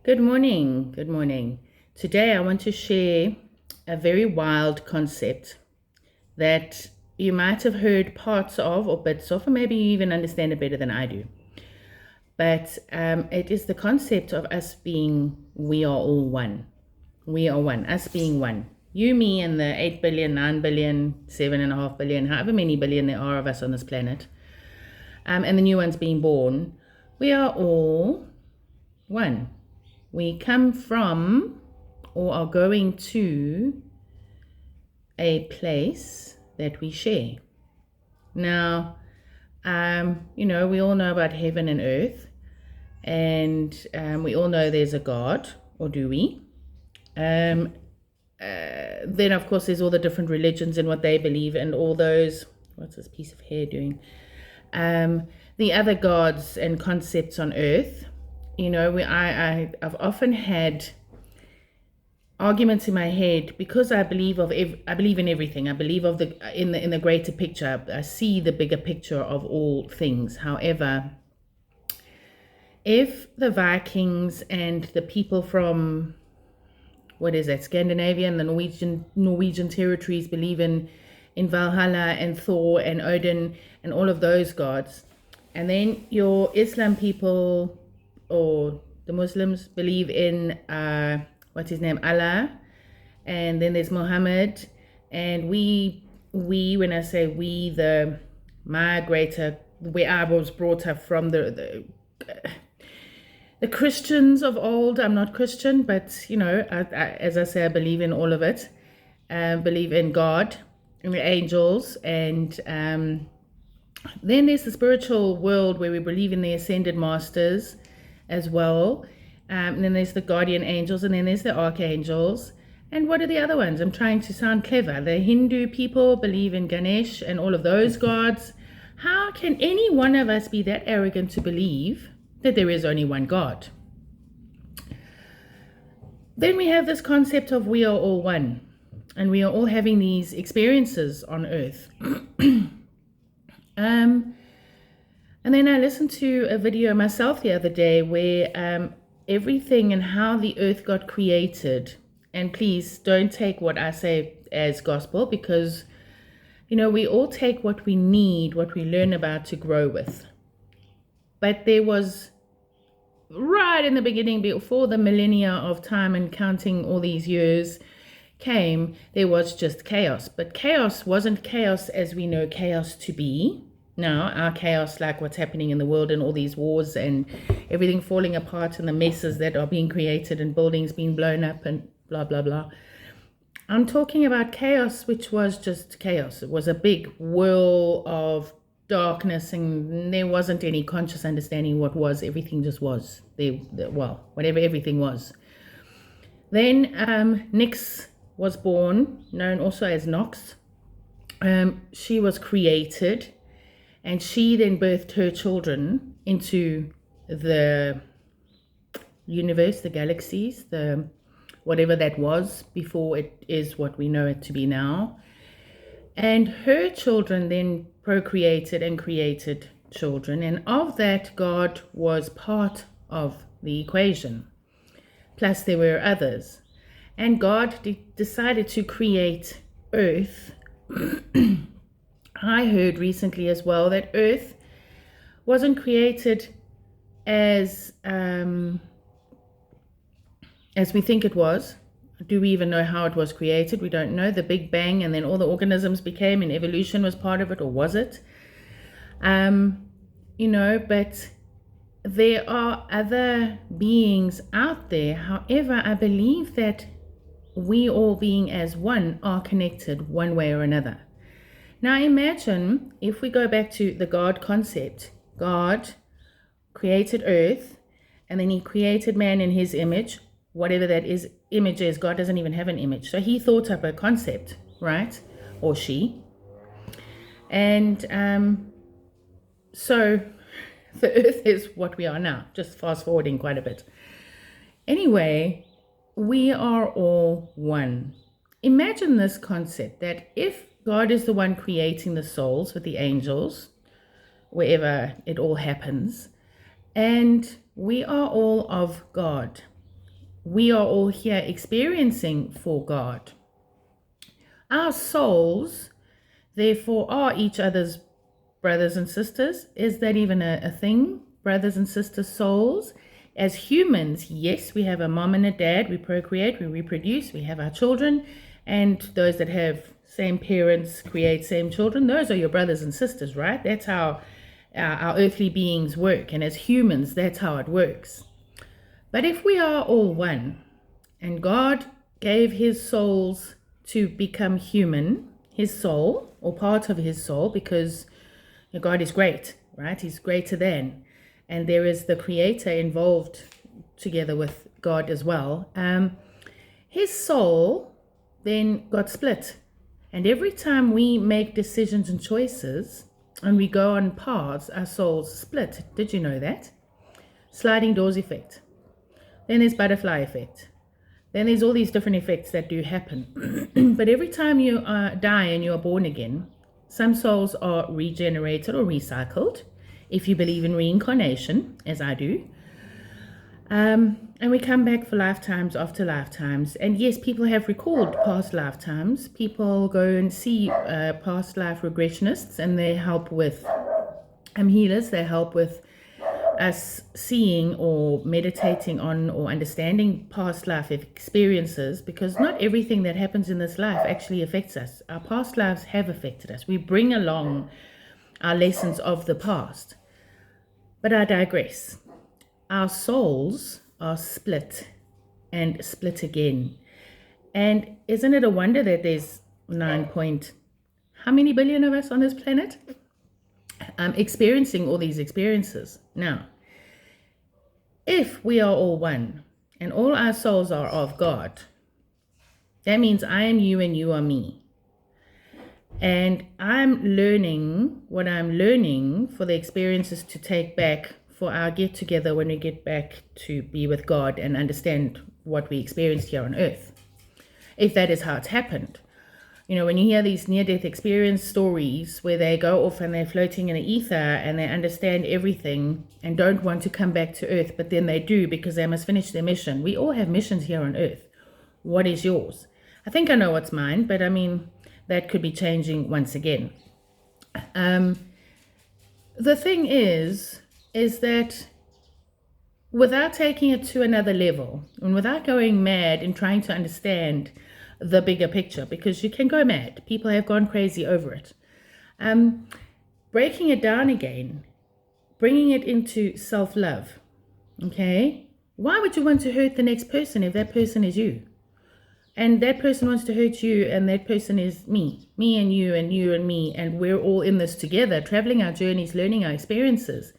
Good morning. Good morning. Today I want to share a very wild concept that you might have heard parts of or bits of, or maybe you even understand it better than I do. But it is the concept of us being, we are all one. We are one, us being one. You, me, and the 8 billion, 9 billion, 7.5 billion, however many billion there are of us on this planet, and the new ones being born, we are all one. We come from or are going to a place that we share. Now, we all know about heaven and earth, and we all know there's a God, or do we? Then, of course, there's all the different religions and what they believe, and all those. What's this piece of hair doing? The other gods and concepts on earth. I've often had arguments in my head because I believe in everything. I believe in the greater picture. I see the bigger picture of all things. However, if the Vikings and the people from Scandinavia and the Norwegian territories believe in Valhalla and Thor and Odin and all of those gods, and then your Islam people or the Muslims believe in Allah, and then there's Muhammad, and we when I say we, where I was brought up from, the Christians of old. I'm not Christian, but as I say, I believe in all of it. Believe in God and the angels, and then there's the spiritual world where we believe in the ascended masters as well. And then there's the guardian angels, and then there's the archangels. And what are the other ones? I'm trying to sound clever. The Hindu people believe in Ganesh and all of those gods. How can any one of us be that arrogant to believe that there is only one God? Then we have this concept of we are all one, and we are all having these experiences on earth. And then I listened to a video myself the other day where everything and how the earth got created, and please don't take what I say as gospel, because we all take what we need, what we learn about to grow with. But there was, right in the beginning, before the millennia of time and counting all these years came, there was just chaos. But chaos wasn't chaos as we know chaos to be. Now, our chaos, like what's happening in the world and all these wars and everything falling apart and the messes that are being created and buildings being blown up and blah, blah, blah. I'm talking about chaos, which was just chaos. It was a big whirl of darkness, and there wasn't any conscious understanding what was. Everything just was. Whatever everything was. Then Nyx was born, known also as Nox. She was created. And she then birthed her children into the universe, the galaxies, the whatever that was before it is what we know it to be now. And her children then procreated and created children. And of that, God was part of the equation. Plus there were others. And God decided to create Earth. I heard recently as well that Earth wasn't created as we think it was. Do we even know how it was created? We don't know. The Big Bang and then all the organisms became, and evolution was part of it, or was it? But there are other beings out there. However, I believe that we all being as one are connected one way or another. Now imagine if we go back to the God concept. God created earth, and then he created man in his image, whatever that image is. God doesn't even have an image. So he thought up a concept, right? Or she. And so the earth is what we are now, just fast forwarding quite a bit. Anyway, we are all one. Imagine this concept that if God is the one creating the souls with the angels, wherever it all happens, and we are all of God. we are all here experiencing for God. Our souls, therefore, are each other's brothers and sisters. Is that even a thing? Brothers and sisters souls? As humans, yes, we have a mom and a dad. We procreate, we reproduce, we have our children. And those that have same parents create same children. Those are your brothers and sisters, right? That's how our earthly beings work. And as humans, that's how it works. But if we are all one, and God gave his souls to become human, his soul, or part of his soul, because God is great, right? He's greater than. And there is the creator involved together with God as well. His soul then got split. And every time we make decisions and choices and we go on paths, our souls split. Did you know that? Sliding doors effect. Then there's butterfly effect. Then there's all these different effects that do happen. But every time you die and you are born again, some souls are regenerated or recycled, if you believe in reincarnation, as I do. And we come back for lifetimes after lifetimes. And yes, people have recalled past lifetimes. People go and see past life regressionists, and they help with healers. They help with us seeing or meditating on or understanding past life experiences, because not everything that happens in this life actually affects us. Our past lives have affected us. We bring along our lessons of the past. But I digress. Our souls are split and split again. And isn't it a wonder that there's 9 point how many billion of us on this planet? Experiencing all these experiences. Now, if we are all one and all our souls are of God, that means I am you and you are me. And I'm learning what I'm learning for the experiences to take back for our get together when we get back to be with God and understand what we experienced here on earth. If that is how it's happened. You know, when you hear these near-death experience stories where they go off and they're floating in the ether and they understand everything and don't want to come back to earth, but then they do because they must finish their mission. We all have missions here on earth. What is yours? I think I know what's mine, but I mean, that could be changing once again. The thing is that without taking it to another level and without going mad and trying to understand the bigger picture, because you can go mad. People have gone crazy over it. Breaking it down again, bringing it into self-love. Okay? Why would you want to hurt the next person if that person is you? And that person wants to hurt you, and that person is me. Me and you and you and me, and we're all in this together, traveling our journeys, learning our experiences.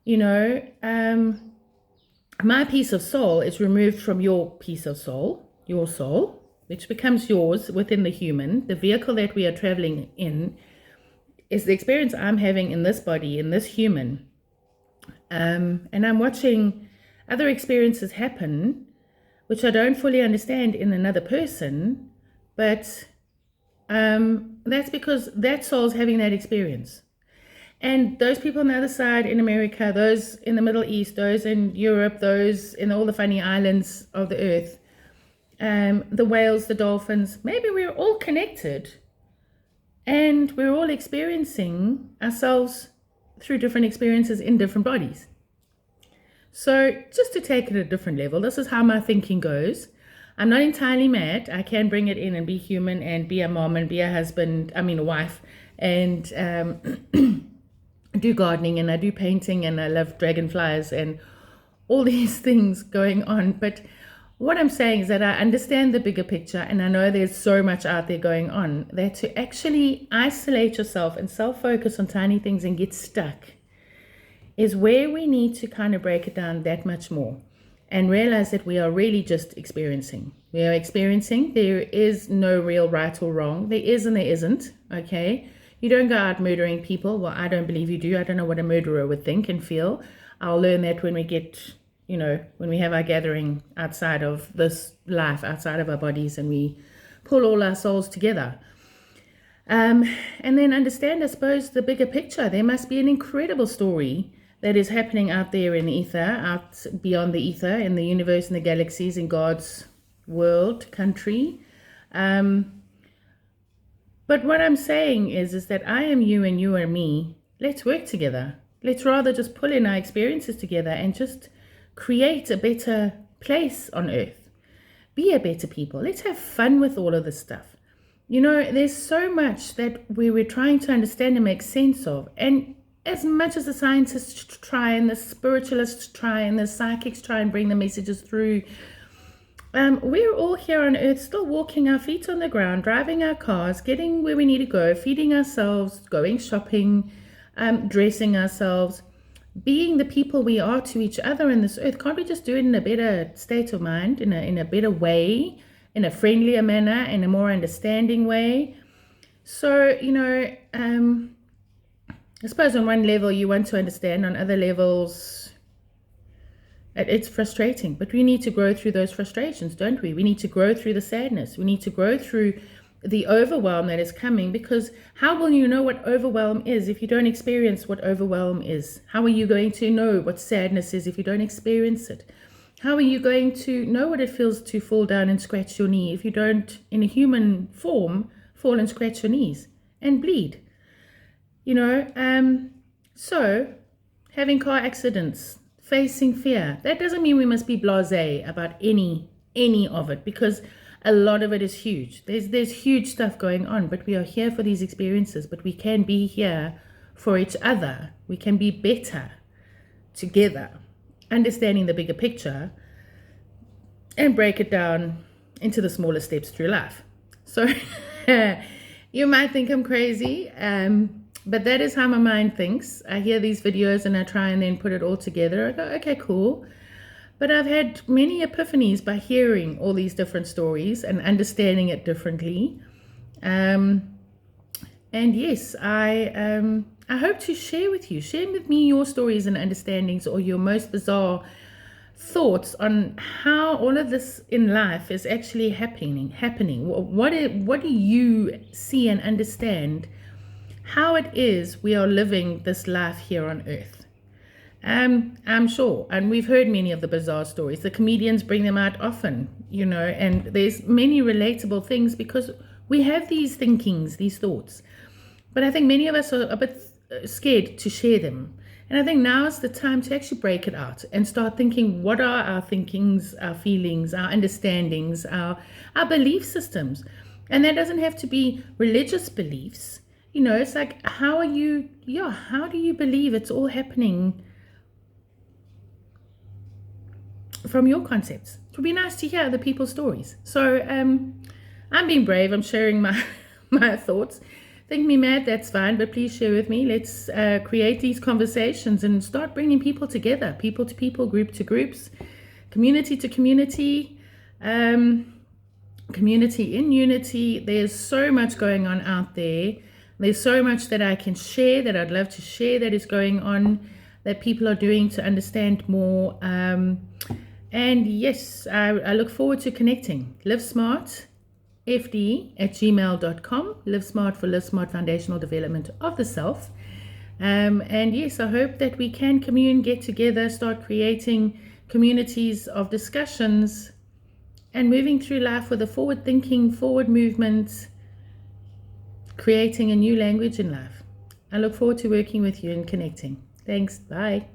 You know, my piece of soul is removed from your piece of soul, your soul, which becomes yours within the human. The vehicle that we are traveling in is the experience I'm having in this body, in this human. And I'm watching other experiences happen, which I don't fully understand in another person, but that's because that soul's having that experience. And those people on the other side in America, those in the Middle East, those in Europe, those in all the funny islands of the earth, the whales, the dolphins, maybe we're all connected and we're all experiencing ourselves through different experiences in different bodies. So just to take it at a different level, this is how my thinking goes. I'm not entirely mad. I can bring it in and be human and be a mom and be a husband, a wife, and do gardening, and I do painting, and I love dragonflies and all these things going on. But what I'm saying is that I understand the bigger picture, and I know there's so much out there going on that to actually isolate yourself and self-focus on tiny things and get stuck is where we need to kind of break it down that much more and realize that we are really just experiencing. We are experiencing. There is no real right or wrong. There is and there isn't, okay? You don't go out murdering people. Well, I don't believe you do. I don't know what a murderer would think and feel. I'll learn that when we get, when we have our gathering outside of this life, outside of our bodies, and we pull all our souls together. And then understand, I suppose, the bigger picture. There must be an incredible story that is happening out there in the ether, out beyond the ether, in the universe, in the galaxies, in God's world, country. But what I'm saying is that I am you and you are me. Let's work together. Let's rather just pull in our experiences together and just create a better place on earth. Be a better people. Let's have fun with all of this stuff. You know, there's so much that we're trying to understand and make sense of. And as much as the scientists try and the spiritualists try and the psychics try and bring the messages through, we're all here on earth still walking our feet on the ground, driving our cars, getting where we need to go, feeding ourselves, going shopping, dressing ourselves, being the people we are to each other in this earth. Can't we just do it in a better state of mind, in a better way, in a friendlier manner, in a more understanding way? So, you know, I suppose on one level you want to understand, on other levels it's frustrating, but we need to grow through those frustrations, don't we? We need to grow through the sadness. We need to grow through the overwhelm that is coming, because how will you know what overwhelm is if you don't experience what overwhelm is? How are you going to know what sadness is if you don't experience it? How are you going to know what it feels to fall down and scratch your knee if you don't, in a human form, fall and scratch your knees and bleed? You know, so having car accidents, facing fear, that doesn't mean we must be blasé about any of it, because a lot of it is huge. There's huge stuff going on, but we are here for these experiences, but we can be here for each other. We can be better together, understanding the bigger picture and break it down into the smaller steps through life. So you might think I'm crazy, but that is how my mind thinks. I hear these videos and I try and then put it all together. I go, okay, cool. But I've had many epiphanies by hearing all these different stories and understanding it differently. And yes, I hope to share with me your stories and understandings, or your most bizarre thoughts on how all of this in life is actually happening. What do you see and understand how it is we are living this life here on earth? I'm sure, and we've heard many of the bizarre stories. The comedians bring them out often, you know, and there's many relatable things because we have these thinkings, these thoughts. But I think many of us are a bit scared to share them. And I think now is the time to actually break it out and start thinking, what are our thinkings, our feelings, our understandings, our belief systems? And that doesn't have to be religious beliefs. You know, it's like, how do you believe it's all happening from your concepts? It would be nice to hear other people's stories. So I'm being brave. I'm sharing my thoughts. Think me mad, that's fine, but please share with me. Let's create these conversations and start bringing people together, people to people, group to groups, community to community, community in unity. There's so much going on out there. There's so much that I can share, that I'd love to share, that is going on, that people are doing to understand more. And yes, I look forward to connecting. livesmartfd@gmail.com. Live Smart for Live Smart Foundational Development of the Self. And yes, I hope that we can commune, get together, start creating communities of discussions and moving through life with a forward thinking, forward movement, creating a new language in life. I look forward to working with you and connecting. Thanks. Bye.